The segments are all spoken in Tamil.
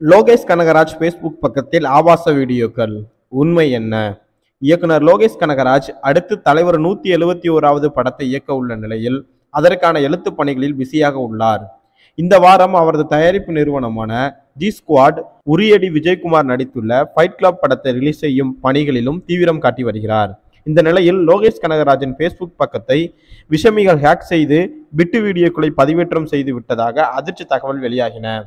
லோகேஷ் கனகராஜ் ஃபேஸ்புக் பக்கத்தில் ஆபாச வீடியோக்கள். உண்மை என்ன? இயக்குனர் லோகேஷ் கனகராஜ் அடுத்து தலைவர் 171வது படத்தை இயக்க உள்ள நிலையில் அதற்கான எழுத்து பணிகளில் பிஸியாக உள்ளார். இந்த வாரம் அவரது தயாரிப்பு நிறுவனமான ஜி ஸ்குவாட் உரியடி விஜயகுமார் நடித்துள்ள ஃபைட் கிளப் படத்தை ரிலீஸ் செய்யும் பணிகளிலும் தீவிரம் காட்டி வருகிறார். இந்த நிலையில் லோகேஷ் கனகராஜின் ஃபேஸ்புக் பக்கத்தை விஷமிகள் ஹேக் செய்து பிட்டு வீடியோக்களை பதிவேற்றம் செய்து விட்டதாக அதிர்ச்சி தகவல் வெளியாகின.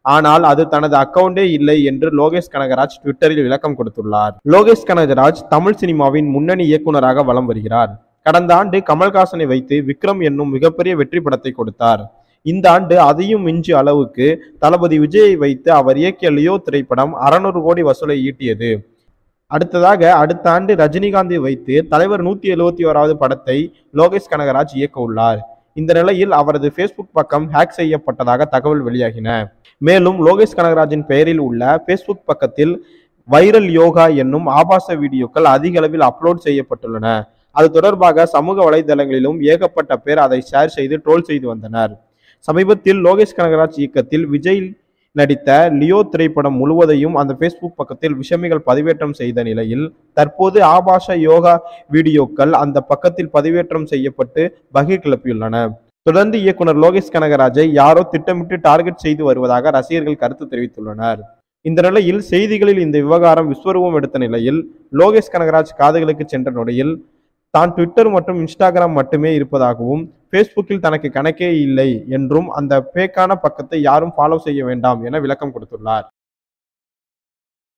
ஆனால் அது தனது அக்கவுண்டே இல்லை என்று லோகேஷ் கனகராஜ் ட்விட்டரில் விளக்கம் கொடுத்துள்ளார். லோகேஷ் கனகராஜ் தமிழ் சினிமாவின் முன்னணி இயக்குநராக வலம் வருகிறார். கடந்த ஆண்டு கமல்ஹாசனை வைத்து விக்ரம் என்னும் மிகப்பெரிய வெற்றி படத்தை கொடுத்தார். இந்த ஆண்டு அதையும் மிஞ்சிய அளவுக்கு தளபதி விஜயை வைத்து அவர் இயக்கிய லியோ திரைப்படம் 600 கோடி வசூலை ஈட்டியது. அடுத்ததாக அடுத்த ஆண்டு ரஜினிகாந்தை வைத்து தலைவர் 171வது படத்தை லோகேஷ் கனகராஜ் இயக்க உள்ளார். இந்த நிலையில் அவரது ஃபேஸ்புக் பக்கம் ஹேக் செய்யப்பட்டதாக தகவல் வெளியாகின. மேலும் லோகேஷ் கனகராஜின் பெயரில் உள்ள ஃபேஸ்புக் பக்கத்தில் வைரல் யோகா என்னும் ஆபாச வீடியோக்கள் அதிக அளவில் அப்லோட் செய்யப்பட்டுள்ளன. அது தொடர்பாக சமூக வலைதளங்களிலும் ஏகப்பட்ட பேர் அதை ஷேர் செய்து ட்ரோல் செய்து வந்தனர். சமீபத்தில் லோகேஷ் கனகராஜ் இயக்கத்தில் விஜய் நடித்த லியோ திரைப்படம் முழுவதையும் அந்த ஃபேஸ்புக் பக்கத்தில் விஷமிகள் பதிவேற்றம் செய்த நிலையில் தற்போது ஆபாச யோகா வீடியோக்கள் அந்த பக்கத்தில் பதிவேற்றம் செய்யப்பட்டு பகீர் கிளப்பியுள்ளன. தொடர்ந்து இயக்குனர் லோகேஷ் கனகராஜை யாரோ திட்டமிட்டு டார்கெட் செய்து வருவதாக ரசிகர்கள் கருத்து தெரிவித்துள்ளனர். இந்த நிலையில் செய்திகளில் இந்த விவகாரம் விஸ்வரூபம் எடுத்த நிலையில் லோகேஷ் கனகராஜ் காதுகளுக்கு சென்ற நொடியில் தான் ட்விட்டர் மற்றும் இன்ஸ்டாகிராம் மட்டுமே இருப்பதாகவும் ஃபேஸ்புக்கில் தனக்கு கணக்கே இல்லை என்றும் அந்த பேக்கான பக்கத்தை யாரும் ஃபாலோ செய்ய வேண்டாம் என விளக்கம் கொடுத்துள்ளார்.